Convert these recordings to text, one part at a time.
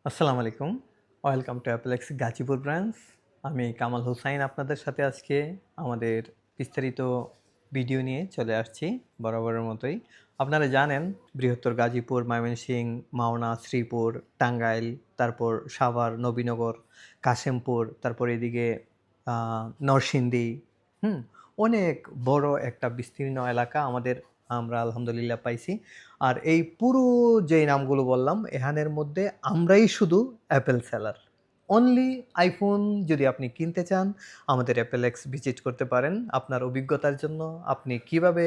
আসসালামু আলাইকুম। Welcome to অ্যাপেলেক্স গাজীপুর ব্রাঞ্চ। আমি কামাল হোসাইন আপনাদের সাথে আজকে আমাদের বিস্তারিত ভিডিও নিয়ে চলে আসছি বরাবরের মতোই। আপনারা জানেন বৃহত্তর গাজীপুর, ময়মনসিংহ, মাওনা, শ্রীপুর, টাঙ্গাইল, তারপর সাভার, নবীনগর, কাশেমপুর, তারপর এদিকে নরসিংদী, হুম? অনেক বড় একটা বিস্তীর্ণ এলাকা আমরা আলহামদুলিল্লাহ পাইছি। আর এই পুরো যেই নামগুলো বললাম এখানের মধ্যে আমরাই শুধু অ্যাপেল সেলার। অনলি আইফোন যদি আপনি কিনতে চান আমাদের অ্যাপেলেক্স ভিজিট করতে পারেন। আপনার অভিজ্ঞতার জন্য আপনি কিভাবে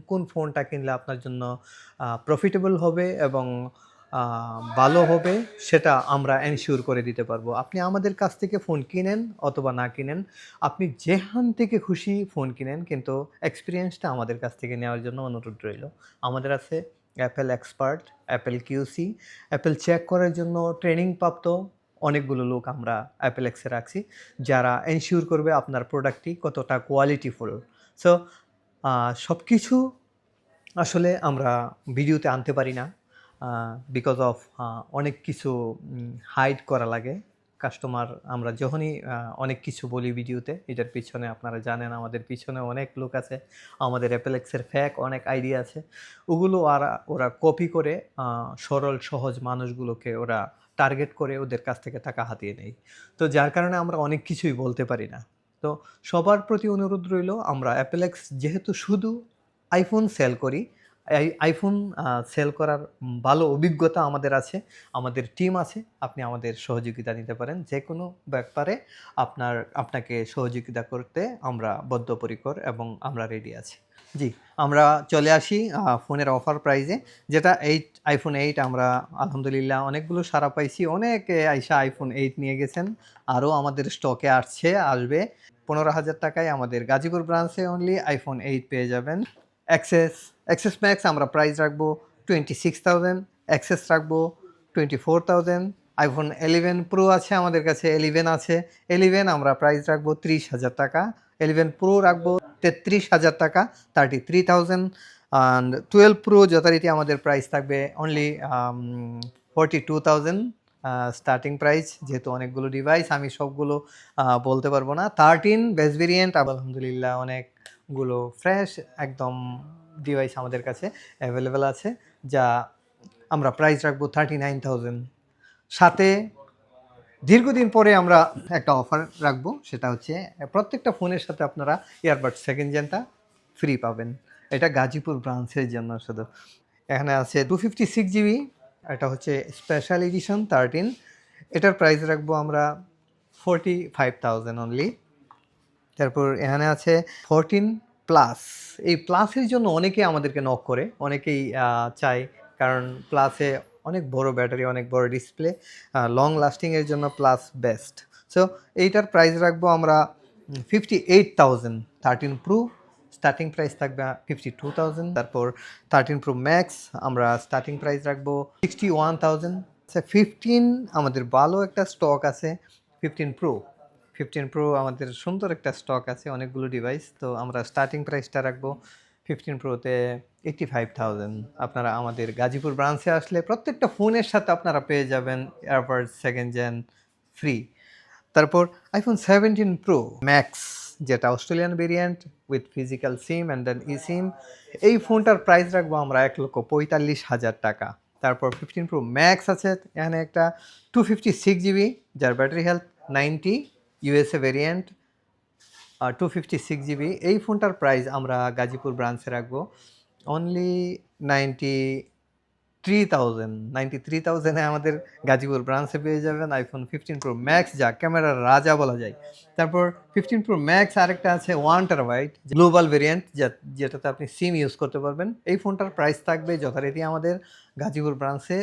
কোন ফোনটা কিনলে আপনার জন্য প্রফিটেবল হবে এবং ভালো হবে সেটা আমরা এনশিওর করে দিতে পারবো। আপনি আমাদের কাছ থেকে ফোন কিনেন অথবা না কিনেন, আপনি যেখান থেকে খুশি ফোন কিনেন, কিন্তু এক্সপেরিয়েন্সটা আমাদের কাছ থেকে নেওয়ার জন্য অনুরোধ রইল। আমাদের আছে apple expert, apple QC, apple check করার জন্য ট্রেনিং প্রাপ্ত অনেকগুলো লোক আমরা অ্যাপেলেক্সে রাখছি, যারা এনশিওর করবে আপনার প্রোডাক্টটি কতটা কোয়ালিটিফুল। সো সব কিছু আসলে আমরা ভিডিওতে আনতে পারি না, বিকজ অফ অনেক কিছু হাইড করা লাগে। কাস্টমার আমরা যখনই অনেক কিছু বলি ভিডিওতে, এটার পিছনে আপনারা জানেন আমাদের পিছনে অনেক লোক আছে, আমাদের অ্যাপেলেক্সের ফ্যাক অনেক আইডিয়া আছে, ওগুলো আর ওরা কপি করে সরল সহজ মানুষগুলোকে ওরা টার্গেট করে ওদের কাছ থেকে টাকা হাতিয়ে নেয়। তো যার কারণে আমরা অনেক কিছুই বলতে পারি না। তো সবার প্রতি অনুরোধ রইল, আমরা অ্যাপেলেক্স যেহেতু শুধু আইফোন সেল করি, আইফোন সেল করার ভালো অভিজ্ঞতা আমাদের আছে, আমাদের টিম আছে। আপনি আমাদের সহযোগিতা নিতে পারেন যে কোনো ব্যাপারে। আপনাকে সহযোগিতা করতে আমরা বদ্ধপরিকর এবং আমরা রেডি আছি। জি, আমরা চলে আসি ফোনের অফার প্রাইজে, যেটা আইফোন 8 আমরা আলহামদুলিল্লাহ অনেকগুলো সাড়া পাইছি। অনেকে আইসা আইফোন 8 নিয়ে গেছেন, আরও আমাদের স্টকে আসবে। 15,000 টাকায় আমাদের গাজীপুর ব্রাঞ্চে অনলি আইফোন 8 পেয়ে যাবেন। এক্সেস ম্যাক্স আমরা প্রাইস রাখবো 26,000, এক্সেস রাখবো 24,000। আইফোন 11 প্রো আছে আমাদের কাছে, 11 আছে, 11 আমরা প্রাইস রাখবো 30,000 টাকা, 11 প্রো রাখবো 33,000 টাকা, 33,000। অ্যান্ড 12 প্রো যথারীতি আমাদের প্রাইস থাকবে অনলি 42,000 স্টার্টিং প্রাইস। যেহেতু অনেকগুলো ডিভাইস আমি সবগুলো বলতে পারবো না। 13 বেস ভেরিয়েন্ট আলহামদুলিল্লাহ অনেকগুলো ফ্রেশ একদম ডিভাইস আমাদের কাছে অ্যাভেলেবেল আছে, যা আমরা প্রাইস রাখবো 39,000। সাথে দীর্ঘদিন পরে আমরা একটা অফার রাখবো, সেটা হচ্ছে প্রত্যেকটা ফোনের সাথে আপনারা ইয়ারবাড সেকেন্ড জেনটা ফ্রি পাবেন। এটা গাজীপুর ব্রাঞ্চের জন্য শুধু। এখানে আছে 256 জিবি, এটা হচ্ছে স্পেশাল এডিশন 13। এটার প্রাইস রাখবো আমরা 45,000 অনলি। তারপর এখানে আছে 14 প্লাস। এই প্লাসের জন্য অনেকেই আমাদেরকে নক করে, অনেকেই চায়, কারণ প্লাসে অনেক বড় ব্যাটারি, অনেক বড় ডিসপ্লে, লং লাস্টিংয়ের জন্য প্লাস বেস্ট। সো এইটার প্রাইস রাখবো আমরা 58,000। 13 প্রো স্টার্টিং প্রাইস থাকবে 52,000। তারপর 13 প্রো ম্যাক্স আমরা স্টার্টিং প্রাইস রাখবো 61,000। আচ্ছা, 15 আমাদের ভালো একটা স্টক আছে। 15 প্রো আমাদের সুন্দর একটা স্টক আছে, অনেকগুলো ডিভাইস। তো আমরা স্টার্টিং প্রাইসটা রাখবো 15 প্রোতে 85,000। আপনারা আমাদের গাজীপুর ব্রাঞ্চে আসলে প্রত্যেকটা ফোনের সাথে আপনারা পেয়ে যাবেন এয়ারবাড সেকেন্ড জেন ফ্রি। তারপর আইফোন 17 প্রো ম্যাক্স, যেটা Australian variant with physical SIM and then e SIM, এই ফোনটার প্রাইস রাখবো আমরা 1,45,000 টাকা। তারপর 15 প্রো ম্যাক্স আছে এখানে একটা 256 জিবি, যার battery health 90, USA variant, 256 GB. এই ফোনটার প্রাইস আমরা গাজীপুর ব্রাঞ্চে রাখবো অনলি 93,000। আমাদের গাজীপুর ব্রাঞ্চে পেয়ে যাবেন আইফোন 15 প্রো ম্যাক্স, যা ক্যামেরার রাজা বলা যায়। তারপর 15 প্রো ম্যাক্স আরেকটা আছে 1 TB গ্লোবাল ভেরিয়েন্ট, যেটাতে আপনি সিম ইউজ করতে পারবেন। এই ফোনটার প্রাইস থাকবে যথারীতি আমাদের গাজীপুর ব্রাঞ্চে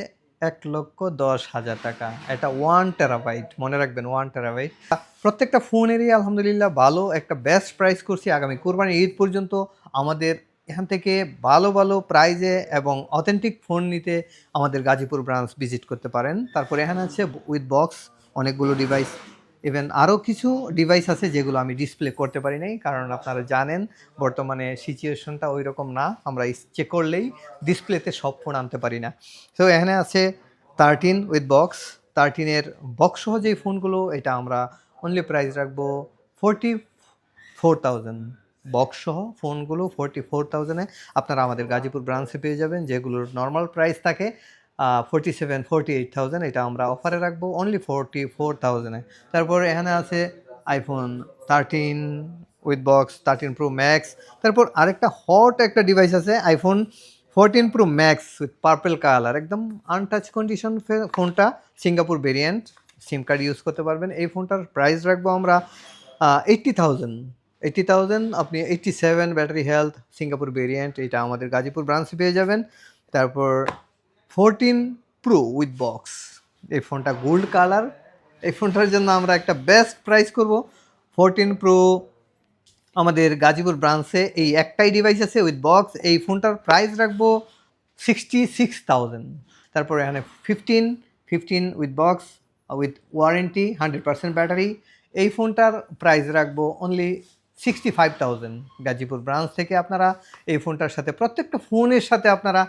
1,10,000 টাকা। এটা 1 TB, মনে রাখবেন 1 TB। প্রত্যেকটা ফোনেরই আলহামদুলিল্লাহ ভালো একটা বেস্ট প্রাইস করছি। আগামী কোরবানি ঈদ পর্যন্ত আমাদের এখান থেকে ভালো ভালো প্রাইজে এবং অথেন্টিক ফোন নিতে আমাদের গাজীপুর ব্রাঞ্চ ভিজিট করতে পারেন। তারপরে এখানে আছে উইথ বক্স অনেকগুলো ডিভাইস, ইভেন আরও কিছু ডিভাইস আছে যেগুলো আমি ডিসপ্লে করতে পারি নাই, কারণ আপনারা জানেন বর্তমানে সিচুয়েশনটা ওই রকম না, আমরা ইচ্ছে করলেই ডিসপ্লেতে সব ফোন আনতে পারি না। তো এখানে আছে 13 উইথ বক্স, 13-এর বক্স সহ যেই ফোনগুলো এটা আমরা অনলি প্রাইস রাখবো 44,000। বক্স সহ ফোনগুলো 44,000-এ আপনারা আমাদের গাজীপুর ব্রাঞ্চে পেয়ে যাবেন, যেগুলোর নর্মাল প্রাইস থাকে 47-48,000। এটা আমরা অফারে রাখবো অনলি 44,000-এ। তারপর এখানে আছে iPhone 13 with box 13 pro max. তারপর আরেকটা হট একটা ডিভাইস আছে iPhone 14 pro max with purple colour, একদম আনটাচ কন্ডিশন ফোনটা, সিঙ্গাপুর ভেরিয়েন্ট, সিম কার্ড ইউজ করতে পারবেন। এই ফোনটার প্রাইস রাখবো আমরা 80,000। আপনি 87 ব্যাটারি হেলথ সিঙ্গাপুর ভেরিয়েন্ট, এটা আমাদের গাজীপুর ব্রাঞ্চে পেয়ে যাবেন। তারপর 14 প্রো উইথ বক্স, এই ফোনটা গোল্ড কালার, এই ফোনটার জন্য আমরা একটা বেস্ট প্রাইস করব 14 প্রো। আমাদের গাজীপুর ব্রাঞ্চে এই একটাই ডিভাইস আছে উইথ বক্স, এই ফোনটার প্রাইস রাখবো 66,000। তারপর এখানে 15 with box with warranty 100% battery, এই ফোনটার প্রাইস রাখবো অনলি 65,000। গাজীপুর ব্রাঞ্চ থেকে আপনারা এই ফোনটার সাথে প্রত্যেকটা ফোনের সাথে আপনারা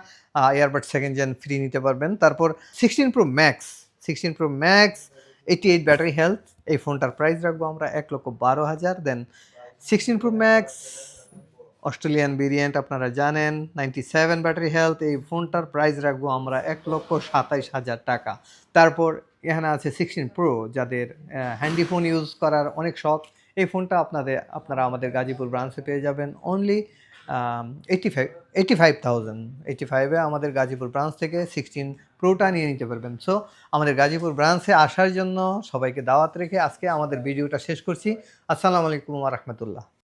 এয়ারবাড সেকেন্ড জেন ফ্রি নিতে পারবেন। তারপর 16 প্রো ম্যাক্স 88 ব্যাটারি হেলথ, এই ফোনটার প্রাইস রাখবো আমরা 1,12,000। দেন 16 প্রো ম্যাক্স অস্ট্রেলিয়ান ভেরিয়েন্ট আপনারা জানেন 97 ব্যাটারি হেলথ, এই ফোনটার প্রাইস রাখবো আমরা 1,27,000 টাকা। তারপর এখানে আছে 16 প্রো, যাদের হ্যান্ডি ফোন ইউজ করার অনেক শখ, এই ফোনটা আপনারা আমাদের গাজীপুর ব্রাঞ্চে পেয়ে যাবেন অনলি 85,000। আমাদের গাজীপুর ব্রাঞ্চ থেকে 16 প্রোটা নিয়ে নিতে পারবেন। সো আমাদের গাজীপুর ব্রাঞ্চে আসার জন্য সবাইকে দাওয়াত রেখে আজকে আমাদের ভিডিওটা শেষ করছি। আসসালামু আলাইকুম ওয়া রাহমাতুল্লাহ।